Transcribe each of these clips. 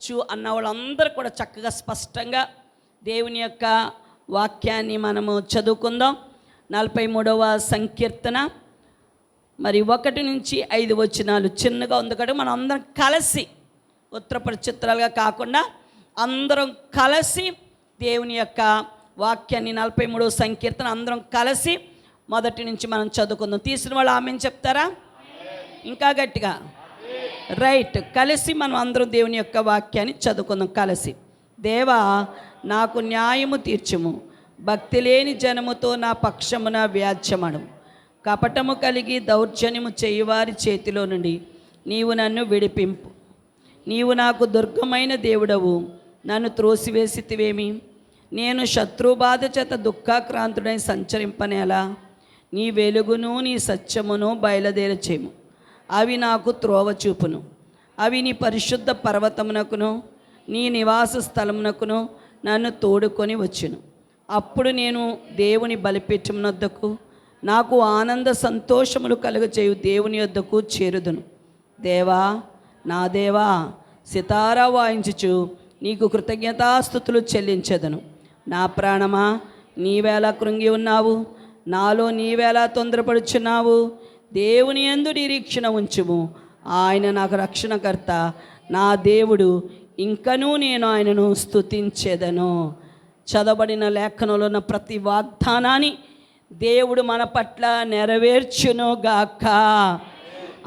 వచ్చు అన్న వాళ్ళందరూ కూడా చక్కగా స్పష్టంగా దేవుని యొక్క వాక్యాన్ని మనము చదువుకుందాం. 43వ సంకీర్తన మరి 1 నుంచి 5 వచనాలు చిన్నగా ఉంది కాబట్టి మనం అందరం కలిసి ఉత్తరపరిచిత్రాలుగా కాకుండా అందరం కలిసి దేవుని యొక్క వాక్యాన్ని 43వ సంకీర్తన అందరం కలిసి 1 నుంచి మనం చదువుకుందాం. తీసిన వాళ్ళు ఆమెను చెప్తారా? ఇంకా గట్టిగా రైట్. కలిసి మనం అందరం దేవుని యొక్క వాక్యాన్ని చదువుకుందాం కలిసి. దేవా, నాకు న్యాయము తీర్చుము, భక్తి లేని జనముతో నా పక్షమున వ్యాజ్యమను. కపటము కలిగి దౌర్జన్యము చేయువారి చేతిలో నుండి నీవు నన్ను విడిపింపు. నీవు నాకు దుర్గమైన దేవుడవు, నన్ను త్రోసివేసితివేమి? నేను శత్రుబాధ చేత దుఃఖాక్రాంతుడై సంచరింపనేలా? నీ వెలుగును నీ సత్యమును బయలుదేరచేము. అవి నాకు త్రోవ చూపును. అవి నీ పరిశుద్ధ పర్వతమునకును నీ నివాస స్థలమునకును నన్ను తోడుకొని వచ్చును. అప్పుడు నేను దేవుని బలిపీఠమునొద్దకు, నాకు ఆనంద సంతోషములు కలుగచేయు దేవుని యొద్దకు చేరుదును. దేవా, నా దేవా, సితారా వాయించుచు నీకు కృతజ్ఞతాస్తుతులు చెల్లించెదను. నా ప్రాణమా, నీవేళ కృంగి ఉన్నావు, నాలో నీవేళ తొందరపడుచున్నావు. దేవుని యందు నిరీక్షణ ఉంచుము. ఆయన నాకు రక్షణకర్త, నా దేవుడు, ఇంకనూ నేను ఆయనను స్తుతించెదను. చదవబడిన లేఖనంలో ఉన్న ప్రతి వాగ్దానాన్ని దేవుడు మన పట్ల నెరవేర్చునుగాక.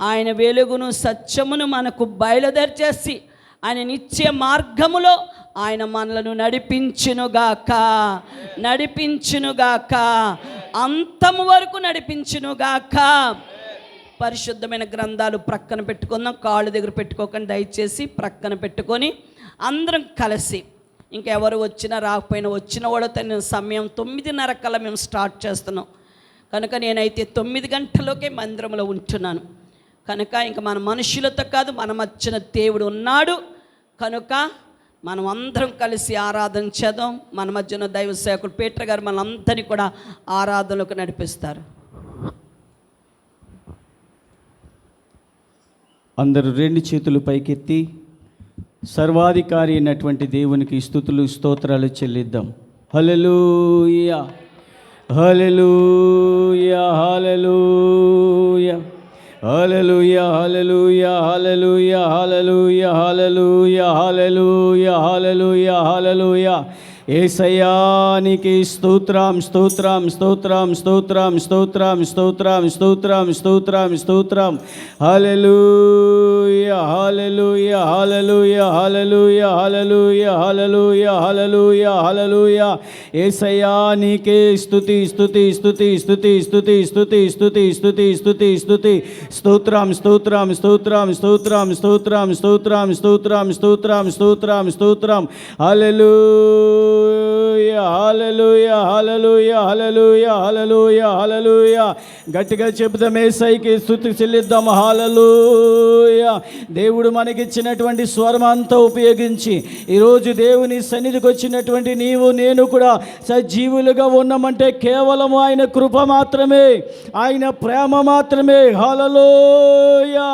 ఆయన వెలుగును సత్యమును మనకు బయలుదేర్చేసి ఆయన నిత్య మార్గములో ఆయన మనలను నడిపించునుగాక, నడిపించునుగాక, అంతము వరకు నడిపించునుగాక. పరిశుద్ధమైన గ్రంథాలు ప్రక్కన పెట్టుకుందాం. కాళ్ళు దగ్గర పెట్టుకోకండి దయచేసి, ప్రక్కన పెట్టుకొని అందరం కలిసి, ఇంకెవరు వచ్చినా రాకపోయినా వచ్చిన వాళ్ళతో సమయం 9:30 కల్లా మేము స్టార్ట్ చేస్తున్నాం కనుక నేనైతే 9 గంటలకే మందిరంలో ఉంటున్నాను కనుక ఇంకా మన మనుషులతో కాదు, మన మధ్యన దేవుడు ఉన్నాడు కనుక మనం అందరం కలిసి ఆరాధన చేద్దాం. మన మధ్యన దైవ సేవకులు పీటర్ గారు మనందరినీ కూడా ఆరాధనలోకి నడిపిస్తారు. అందరూ 2 చేతులు పైకెత్తి సర్వాధికారి అయినటువంటి దేవునికి స్తుతులు స్తోత్రాలు చెల్లిద్దాం. హల్లెలూయా, hallelujah, hallelujah, hallelujah, hallelujah, hallelujah, hallelujah, hallelujah, hallelujah, hallelujah, హల్లెలూయా. యేసయ్యా నీకే స్తోత్రం, స్తోత్రం, స్తోత్రం, స్తోత్రం, స్తోత్రం, స్తోత్రం, స్తోత్రం, స్తోత్రం, స్తోత్రం. హల్లెలూయా, hallelujah, hallelujah, hallelujah, hallelujah, hallelujah, hallelujah, హల్లెలూయా. యేసయ్యా నీకే స్తుతి, స్తుతి, స్తుతి, స్తుతి, స్తుతి, స్తుతి, స్తుతి, స్తుతి, స్తుతి, స్తుతి. స్తోత్రం, స్తోత్రం, స్తోత్రం, స్తోత్రం, స్తోత్రం, స్తోత్రం, స్తోత్రం, స్తోత్రం, స్తోత్రం, స్తోత్రం. హల్లెలూయా, హల్లెలూయా, హల్లెలూయా, హల్లెలూయా, హల్లెలూయా, హల్లెలూయా. గట్టిగా చెబుదాం, యేసయ్యకి స్తుతి చెల్లిద్దాం. హల్లెలూయా. దేవుడు మనకిచ్చినటువంటి స్వరం అంతా ఉపయోగించి ఈరోజు దేవుని సన్నిధికి వచ్చినటువంటి నీవు నేను కూడా సజీవులుగా ఉన్నామంటే కేవలం ఆయన కృప మాత్రమే, ఆయన ప్రేమ మాత్రమే. హల్లెలూయా,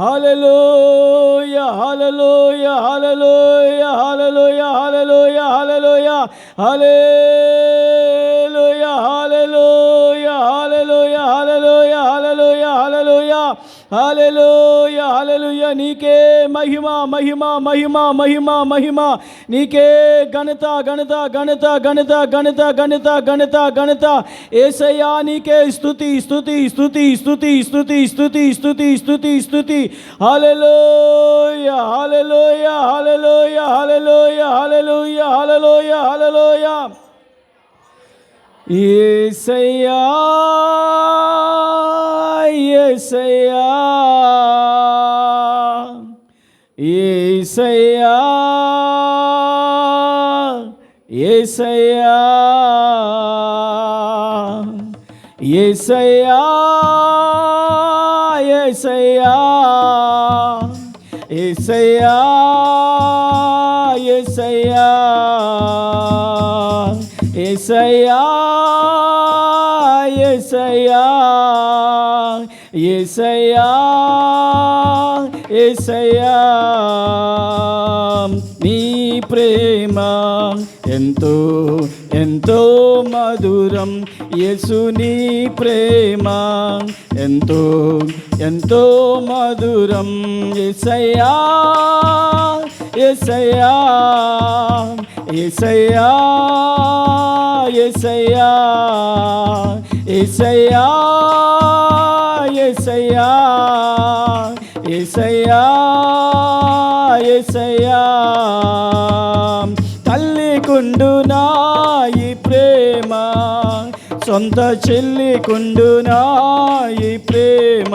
hallelujah, hallelujah, hallelujah, hallelujah, hallelujah, hallelujah, hallelujah, hallelujah, hallelujah, hallelujah, hallelujah, hallelujah, hallelujah, హల్లెలూయా. నీకే మహిమ, మహిమ, మహిమ, మహిమ, మహిమ. నీకే ఘనత, ఘనత, ఘనత, ఘనత, ఘనత, ఘనత, ఘనత, ఘనత. యేసయ్యా నీకే స్తుతి, స్తుతి, స్తుతి, స్తుతి, స్తుతి, స్తుతి, స్తుతి, స్తుతి, స్తుతి. హల్లెలూయా, hallelujah, hallelujah, hallelujah, hallelujah, hallelujah, హల్లెలూయా. యేసయ్యా, యేసయ్యా, యేసయ్యా, యేసయ్యా, యేసయ్యా, యేసయ్యా, యేసయ్యా, యేసయ్యా, యేసయ్యా, యేసయ్యా, యేసయ్యా, యేసయ్యా, నీ ప్రేమ ఎంతో ఎంతో మధురం. యేసు నీ ప్రేమ ఎంతో ఎంతో మధురం. యేసయ్యా యేసయ్యా యేసయ్యా యేసయ్యా యేసయ్యా యేసయ్యా యేసయ్యా యేసయ్యా. తల్లికుండునా ఈ ప్రేమ, సొంత చెల్లికుండునా ఈ ప్రేమ,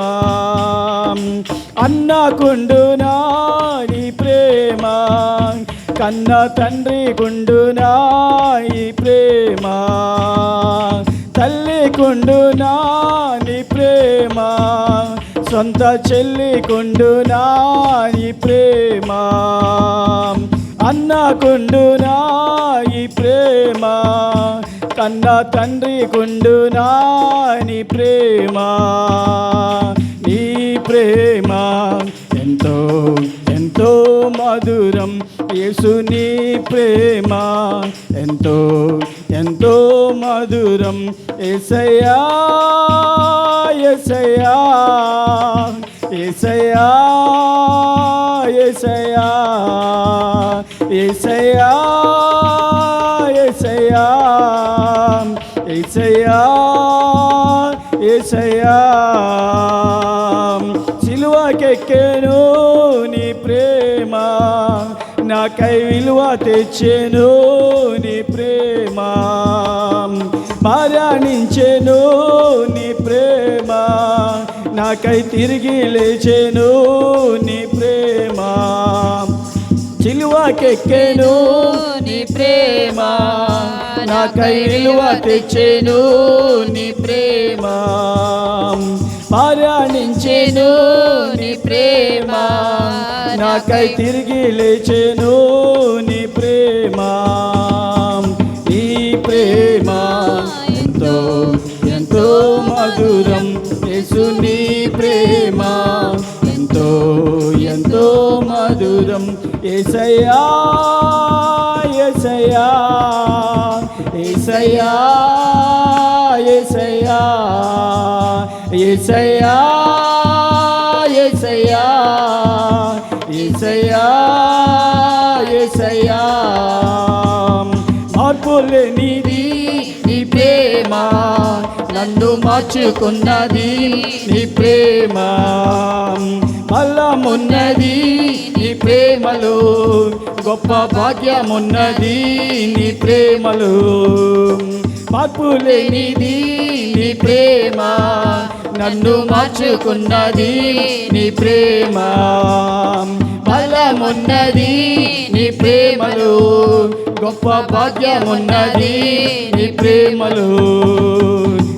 అన్నకుండునా ఈ ప్రేమ, కన్న తండ్రి కుండునా ఈ ప్రేమ, తల్లికుండునా నీ ప్రేమ, సొంత చెల్లికుండునా నీ ప్రేమ, అన్నకుండునా ఈ ప్రేమ, కన్న తండ్రి కుండునా నీ ప్రేమ. నీ ప్రేమ ఎంతో ఎంతో మధురం. యేసు నీ ప్రేమ ఎంతో ఎంతో మధురం. యేసయ్యా యేసయ్యా యేసయ్యా యేసయ్యా యేసయ్యా యేసయ్యా యేసయ్యా యేసయ్యా. సిలువకెక్కెను నీ ప్రేమ, నాకై విలువ తెచ్చెను నీ ప్రేమ, మరణించెను నీ ప్రేమ, నాకై తిరిగి లేచెను నీ ప్రేమ. సిలువకెక్కెను నీ ప్రేమ, నాకై విలువ తెచ్చెను నీ ప్రేమ, మరణించెను నీ ప్రేమ, నాకై తిరిగి లేచెను నీ ప్రేమ. ఈ ప్రేమ ఎంతో ఎంతో మధురం. యేసు నీ ప్రేమ ఎంతో ఎంతో మధురం. యేసయ్యా యేసయ్యా యేసయ్యా యేసయ్యా యేసయ్యా యేసయ్యా యేసయ్యా యేసయ్యా. మార్పులేనిది నీ ప్రేమ, నన్ను మార్చుకున్నది నీ ప్రేమ, బలమున్నది నీ ప్రేమలో, గొప్ప భాగ్యమున్నది నీ ప్రేమలో. మార్పులేనిది నీ ప్రేమ, నన్ను మార్చుకున్నది నీ ప్రేమ, బలమున్నది నీ ప్రేమలో, గొప్ప భాగ్యమున్నది నీ ప్రేమలో.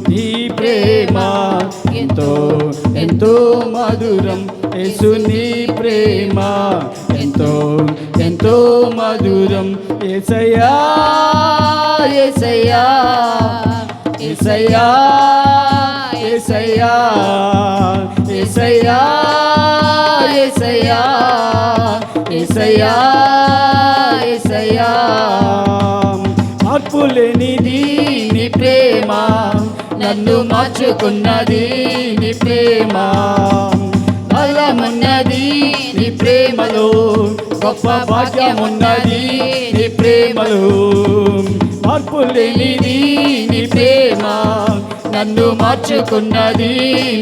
నీ ప్రేమ ఎంతో ఎంతో మధురం. యేసు నీ ప్రేమ ఎంతో ఎంతో మధురం. యేసయ్యా యేసయ్యా యేసయ్యా యేసయ్యా యేసయ్యా యేసయ్యా యేసయ్యా యేసయ్యా. మార్పులేనిది నీ ప్రేమ, నన్ను మార్చుకున్నది నీ ప్రేమ, బలమున్నది నీ ప్రేమలో, గొప్ప భాగ్యమున్నది నీ ప్రేమలో. మార్పులేనిది నీ ప్రేమ, నన్ను మార్చుకున్నది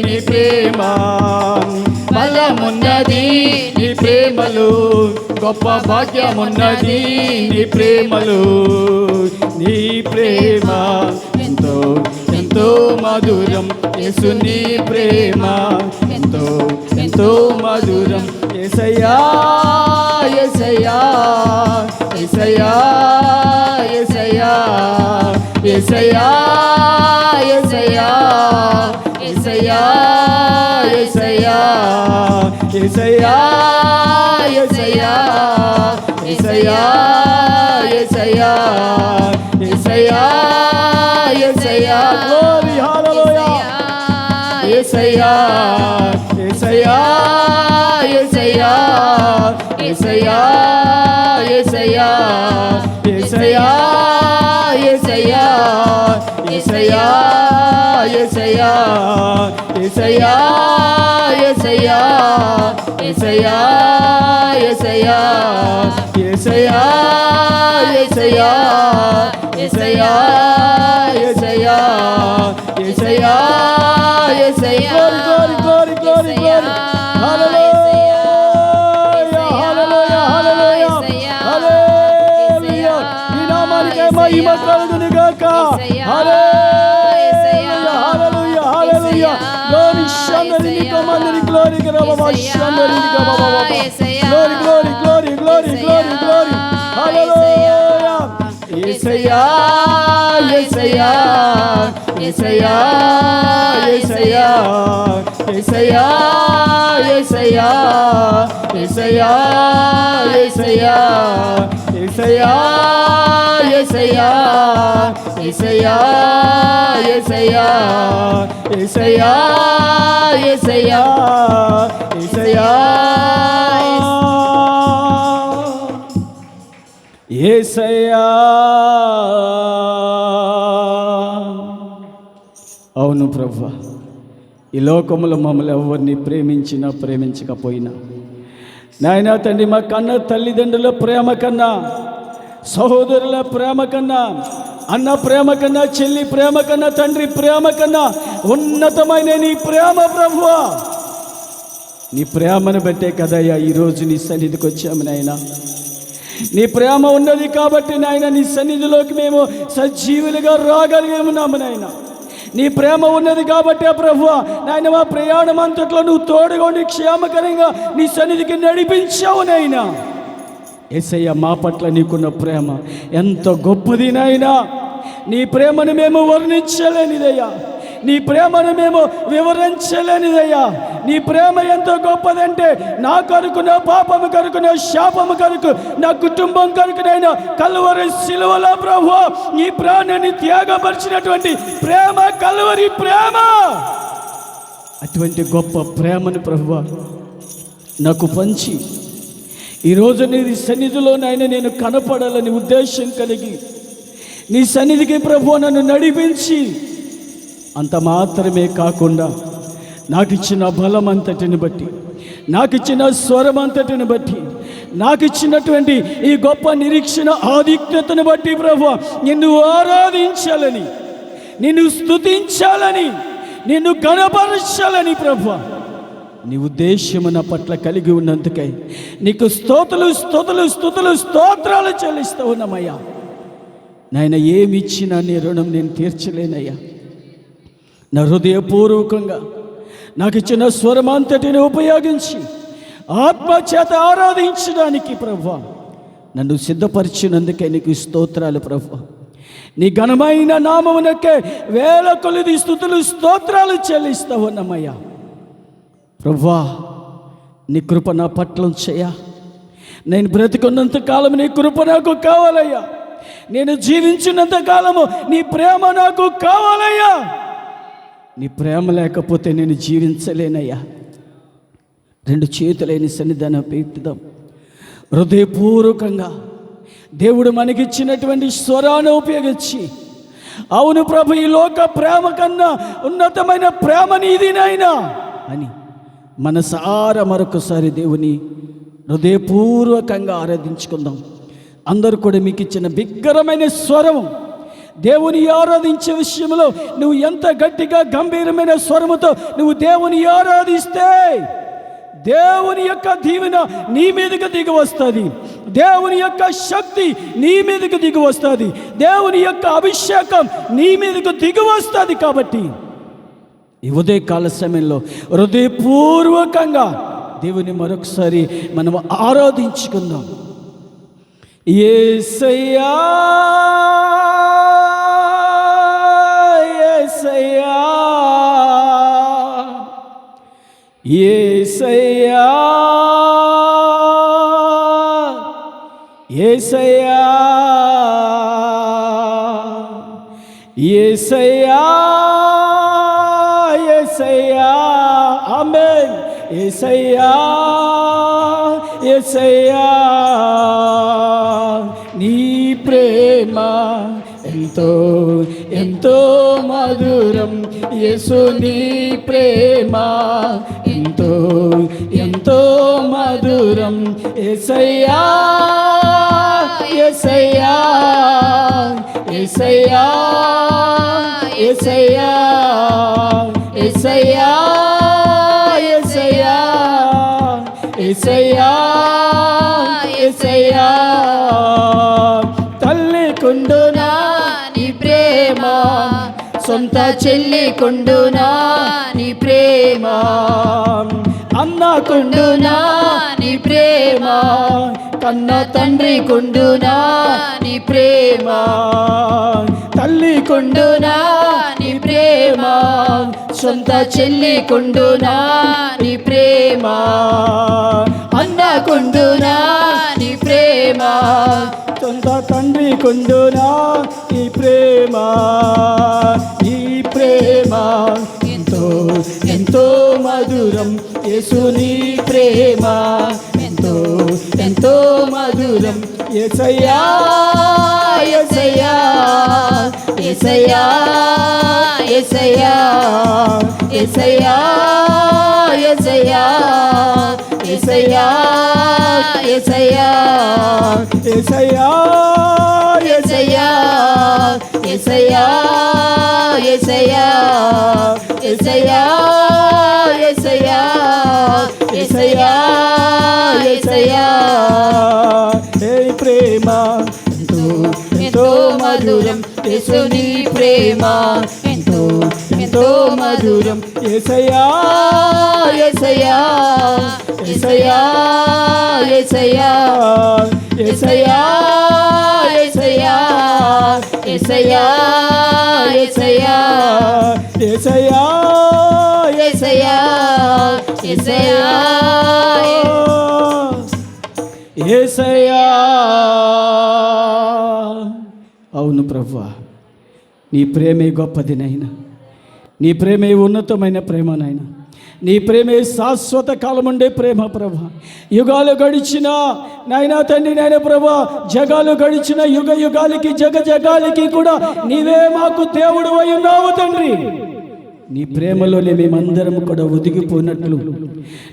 నీ ప్రేమ, బలమున్నది నీ ప్రేమలో, గొప్ప భాగ్యమున్నది నీ ప్రేమలో. నీ ప్రేమ ఎంతో ఎంతో మధురం. యేసు నీ ప్రేమ ఎంతో ఎంతో మధురం. Yesayya Yesayya Yesayya Yesayya Yesayya Yesayya Yesayya Yesayya Yesayya Yesayya Yesayya Yesayya Yesayya Yesayya. Glory hallelujah. Yesayya Yesayya Yesayya Yesayya Yesayya Yesayya Yesayya Yesayya Yesayya Yesayya Yesayya Yesayya Yesayya Yesayya Yesayya Yesayya glory glory glory glory hallelujah hallelujah hallelujah hallelujah నీ నామానికే మహిమ కలుగును గాక హల్లెలూయా హల్లెలూయా హల్లెలూయా గ్లోరీ షందరిని కమందరి గ్లోరీ గరబా షందరిని గబబా glory glory glory glory glory glory hallelujah Yesayya Yesayya Yesayya Yesayya Yesayya Yesayya Yesayya Yesayya Yesayya Yesayya Yesayya Yesayya Yesayya Yesayya Yesayya యేసయ్యా. అవును ప్రభువా, ఈ లోకములో మమ్మల్ని ఎవరిని ప్రేమించినా ప్రేమించకపోయినా నాయనా తండ్రి, మా కన్న తల్లిదండ్రుల ప్రేమ కన్నా, సహోదరుల ప్రేమ కన్నా, అన్న ప్రేమ కన్నా, చెల్లి ప్రేమ కన్నా, తండ్రి ప్రేమ కన్నా ఉన్నతమైన నీ ప్రేమ ప్రభువా, నీ ప్రేమను బట్టే కదయ్యా ఈరోజు నీ సన్నిధికి వచ్చాము నాయనా. నీ ప్రేమ ఉన్నది కాబట్టి నాయన నీ సన్నిధిలోకి మేము సజీవులుగా రాగలిగామున్నాము నాయన. నీ ప్రేమ ఉన్నది కాబట్టి ప్రభువా నాయన మా ప్రయాణం అంతట్లో నువ్వు తోడుగా ఉండి క్షేమకరంగా నీ సన్నిధికి నడిపించావు నాయనా. యేసయ్య, మా పట్ల నీకున్న ప్రేమ ఎంత గొప్పది నాయనా. నీ ప్రేమను మేము వర్ణించలేనిదయ్యా, నీ ప్రేమను మేము వివరించలేనిదయ్యా. నీ ప్రేమ ఎంతో గొప్పదంటే నా కొరకు, నా పాపము కొరకు, నా శాపము కొరకు, నా కుటుంబం కొరకునైనా కల్వరి శిలువలో ప్రభువా నీ ప్రాణాన్ని త్యాగపరిచినటువంటి ప్రేమ కల్వరి ప్రేమ. అటువంటి గొప్ప ప్రేమను ప్రభువా నాకు పంచి ఈరోజు నీ సన్నిధిలో నాయన నేను కనపడాలని ఉద్దేశం కలిగి నీ సన్నిధికి ప్రభువా నన్ను నడిపించి, అంత మాత్రమే కాకుండా నాకు ఇచ్చిన బలం అంతటిని బట్టి, నాకు ఇచ్చిన స్వరం అంతటిని బట్టి, నాకు ఇచ్చినటువంటి ఈ గొప్ప నిరీక్షణ ఆధిక్యతను బట్టి ప్రభువా నిన్ను ఆరాధించాలని, నిన్ను స్తుతించాలని, నిన్ను గణపరచాలని ప్రభువా నీ ఉద్దేశము నా పట్ల కలిగి ఉన్నందుకై నీకు స్తోత్రాలు చెల్లిస్తూ ఉన్నామయ్యా. నాయన ఏమి ఇచ్చినా నీ రుణం నేను తీర్చలేనయ్యా. నా హృదయపూర్వకంగా నాకు ఇచ్చిన స్వరమంతటిని ఉపయోగించి ఆత్మచేత ఆరాధించడానికి ప్రభువా నన్ను సిద్ధపరిచినందుకే నీకు స్తోత్రాలు ప్రభువా. నీ ఘనమైన నామమునకే వేల కొలది స్తోత్రాలు చెల్లిస్తూ ఉన్నామయ్యా. ప్రభువా నీ కృప నా పట్ల ఉంచయ్యా. నేను బ్రతికున్నంత కాలం నీ కృప నాకు కావాలయ్యా. నేను జీవించినంత కాలము నీ ప్రేమ నాకు కావాలయ్యా. నీ ప్రేమ లేకపోతే నేను జీవించలేనయ్యా. రెండు చేతులైన సన్నిధానం పెట్టుదాం. హృదయపూర్వకంగా దేవుడు మనకిచ్చినటువంటి స్వరాన్ని ఉపయోగించి, అవును ప్రభు ఈ లోక ప్రేమ కన్నా ఉన్నతమైన ప్రేమ నీది నాయనా అని మనసారా మరొకసారి దేవుని హృదయపూర్వకంగా ఆరాధించుకుందాం. అందరూ కూడా మీకు ఇచ్చిన బిగ్గరమైన స్వరం, దేవుని ఆరాధించే విషయంలో నువ్వు ఎంత గట్టిగా గంభీరమైన స్వరముతో నువ్వు దేవుని ఆరాధిస్తే దేవుని యొక్క దీవెన నీ మీదకి దిగి వస్తుంది. దేవుని యొక్క శక్తి నీ మీదకి దిగి వస్తుంది. దేవుని యొక్క అభిషేకం నీ మీదకు దిగి వస్తుంది. కాబట్టి ఈ ఉదయకాల సమయంలో హృదయపూర్వకంగా దేవుని మరొకసారి మనం ఆరాధించుకుందాం. యేసయ్యా యేసయ్యా యేసయ్యా యేసయ్యా యేసయ్యా యేసయ్యా ఆమేన్. యేసయ్యా యేసయ్యా నీ ప్రేమ ఎంతో ఎంతో మధురం యేసు నీ ప్రేమ ఎంతో ఎంతో మధురం యేసయ్యా యేసయ్యా యేసయ్యా యేసయ్యా యేసయ్యా యేసయ్యా యేసయ్యా యేసయ్యా తల్లి కుండునా నీ ప్రేమ సొంత చెల్లి కుండునా నీ ప్రేమ అన్న కుండునా నీ ప్రేమ కన్న తండ్రి కుండునా నీ ప్రేమ తల్లి కుండునా నీ ప్రేమ సొంత చెల్లి కుండునా నీ ప్రేమ అన్న కుండునా నీ ప్రేమ సొంత తండ్రి కుండునా నీ ప్రేమ ఈ ప్రేమ ఎంతో ఎంతో మధురం యేసు నీ ప్రేమ ఎంతో ఎంతో మధురం యేసయ్యా యేసయ్యా యేసయ్యా యేసయ్యా యేసయ్యా యేసయ్యా యేసయ్యా యేసయ్యా యేసయ్యా యేసయ్యా యేసయ్యా యేసయ్యా యేసయ్యా యేసయ్యా యేసయ్యా యేసయ్యా ఏ ప్రేమ ఎంతో ఎంతో మధురం యేసు నీ ప్రేమ ఎంతో ఎంతో మధురం యేసయ్యా యేసయ్యా యేసయ్యా యేసయ్యా యేసయ్యా యేసయ్యా యేసయ్యా యేసయ్యా యేసయ్యా యేసయ్యా యేసయ్యా యేసయ్యా అవును ప్రభువా నీ ప్రేమే గొప్పది నాయనా నీ ప్రేమే ఉన్నతమైన ప్రేమ నాయనా నీ ప్రేమే శాశ్వత కాలం ఉండే ప్రేమ ప్రభా యుగాలు గడిచిన నాయనా తండ్రి నాయన ప్రభా జగాలు గడిచిన యుగ యుగాలకి జగ జగాలకి కూడా నీవే మాకు దేవుడు అయి ఉన్నావు తండ్రి నీ ప్రేమలోనే మేమందరం కూడా ఒదిగిపోయినట్లు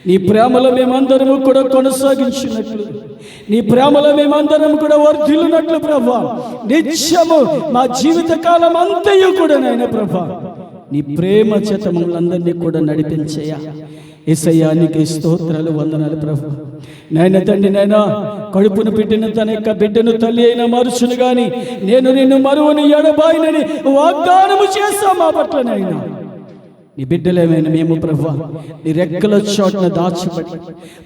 నీ ప్రేమలో మేమందరము కూడా కొనసాగించినట్లు నీ ప్రేమలో మేమందరం కూడా వర్ధిల్లునట్లు ప్రభా నిత్యము మా జీవిత కాలం అంతయు కూడా నాయన ప్రభా నీ ప్రేమ చేత మమ్మల్ని కూడా నడిపించయ్యా యేసయ్యా నీకు స్తోత్రాలు వందనాలు ప్రభు నాయన తండ్రి నాయన కడుపును పెట్టిన తన యొక్క బిడ్డను తల్లి అయిన మరుచును గాని నేను నిన్ను మరువని ఎడబాయినని వాగ్దానము చేశా మా పట్ల నాయన నీ బిడ్డలేమైన మేము ప్రభా నీ రెక్కల చోట్న దాచిపడి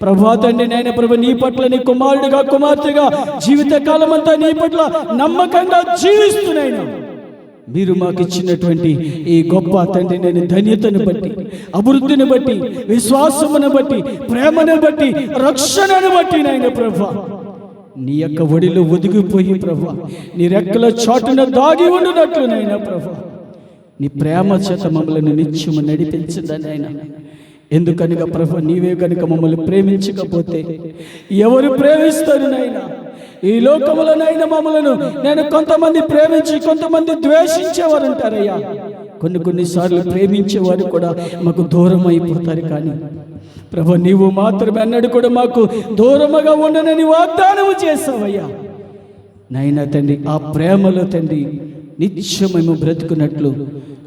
ప్రభా తండ్రి నాయన ప్రభు నీ పట్ల నీ కుమారుడిగా కుమార్తెగా జీవిత కాలం అంతా నీ పట్ల నమ్మకంగా జీవిస్తున్నాయినా మీరు మాకు ఇచ్చినటువంటి ఈ గొప్ప తండ్రి నేను ధన్యతను బట్టి అభివృద్ధిని బట్టి విశ్వాసమును బట్టి ప్రేమను బట్టి రక్షణను బట్టి నాయన ప్రభా నీ యొక్క ఒడిలో ఒదిగిపోయి ప్రభా నీ రెక్కల చాటున దాగి ఉండునట్లు నాయన ప్రభా నీ ప్రేమ చేత మమ్మల్ని నిత్యము నడిపించదని ఆయన ఎందుకనగా ప్రభు నీవే కనుక మమ్మల్ని ప్రేమించకపోతే ఎవరు ప్రేమిస్తారు నాయనా ఈ లోకములోనైనా మమ్మలను నేను కొంతమంది ప్రేమించి కొంతమంది ద్వేషించేవారు ఉంటారయ్యా కొన్నిసార్లు ప్రేమించేవారు కూడా మాకు దూరం అయిపోతారు కానీ ప్రభు నీవు మాత్రమే అన్నాడు కూడా మాకు దూరముగా ఉండనని వాగ్దానము చేసావయ్యా నాయనా తండ్రి ఆ ప్రేమలో తండ్రి నిత్యం మేము బ్రతుకున్నట్లు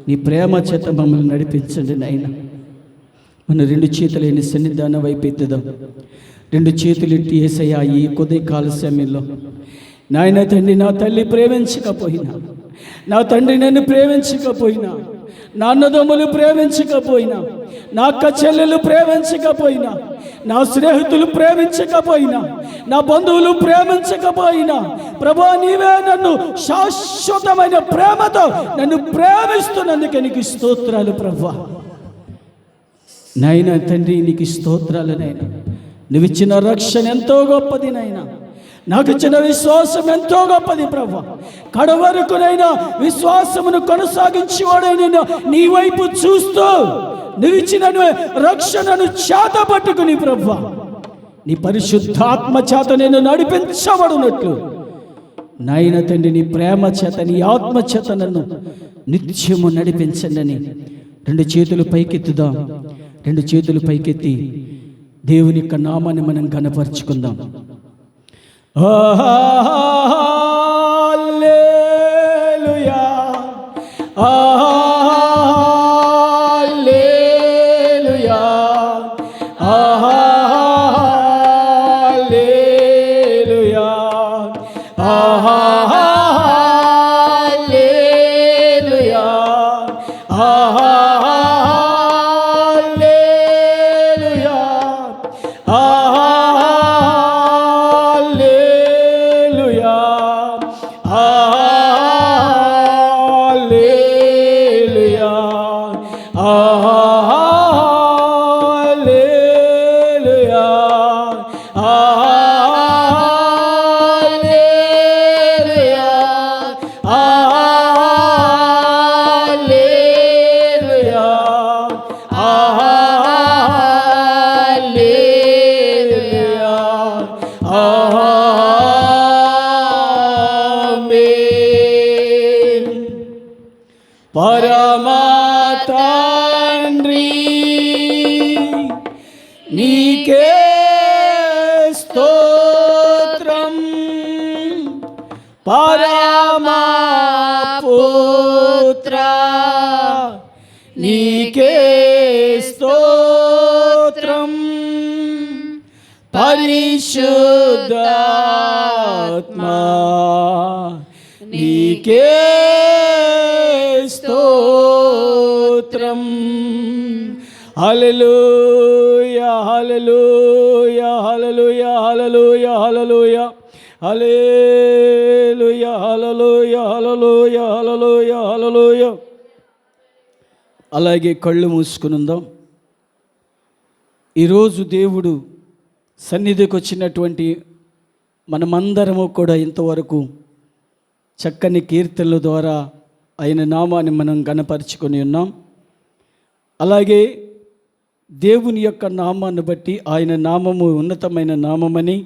నీ ప్రేమ చేత మమ్మల్ని నడిపించండి నాయన మన రెండు చేతులైన సన్నిధానం వైపు ఎత్తుదాం రెండు చేతులు ఎత్తి యేసయ్యా ఈ కొద్ది కాల సమయంలో నాయన తండ్రి నా తల్లి ప్రేమించకపోయినా నా తండ్రి నన్ను ప్రేమించకపోయినా నా అన్నదమ్ములు ప్రేమించకపోయినా నా అక్క చెల్లెలు ప్రేమించకపోయినా నా స్నేహితులు ప్రేమించకపోయినా నా బంధువులు ప్రేమించకపోయినా ప్రభా నీవే నన్ను శాశ్వతమైన ప్రేమతో నన్ను ప్రేమిస్తున్నందుకే నీకు స్తోత్రాలు ప్రభా నాయనా తండ్రి నీకు స్తోత్రాలు నాయనా నువ్వు ఇచ్చిన రక్షణ ఎంతో గొప్పది నాయనా నాకు ఇచ్చిన విశ్వాసం ఎంతో గొప్పది ప్రభా కడవరకునైనా విశ్వాసమును కొనసాగించేవాడైనా నీ వైపు చూస్తూ నువ్వు ఇచ్చిన రక్షణను చేత పట్టుకుని ప్రభా నీ పరిశుద్ధాత్మ చేత నేను నడిపించబడినట్లు నాయన తండ్రి నీ ప్రేమ చేత నీ ఆత్మ చేత నన్ను నిత్యము నడిపించండి అని 2 చేతులు పైకెత్తుదాం. 2 చేతులు పైకెత్తి దేవుని యొక్క నామాన్ని మనం ఘనపరుచుకుందాం. హల్లెలూయా, hallelujah, hallelujah, hallelujah, hallelujah, hallelujah, hallelujah, hallelujah, hallelujah, hallelujah, హల్లెలూయా, ఆమేన్. పరమా తండ్రి నీకే స్తోత్రం, పరమా పుత్ర నీకే స్తోత్రం, పరిశుద్ధాత్మా నీకే స్తోత్రం. హల్లెలూయా, hallelujah, hallelujah, hallelujah, hallelujah, hallelujah, hallelujah, hallelujah, hallelujah, హల్లెలూయా. అలాగే కళ్ళు మూసుకుని ఉందాం. ఈరోజు దేవుడు సన్నిధికి వచ్చినటువంటి మనమందరము కూడా ఇంతవరకు చక్కని కీర్తనల ద్వారా ఆయన నామాన్ని మనం గణపరుచుకొని ఉన్నాం. అలాగే దేవుని యొక్క నామాన్ని బట్టి ఆయన నామము ఉన్నతమైన నామమని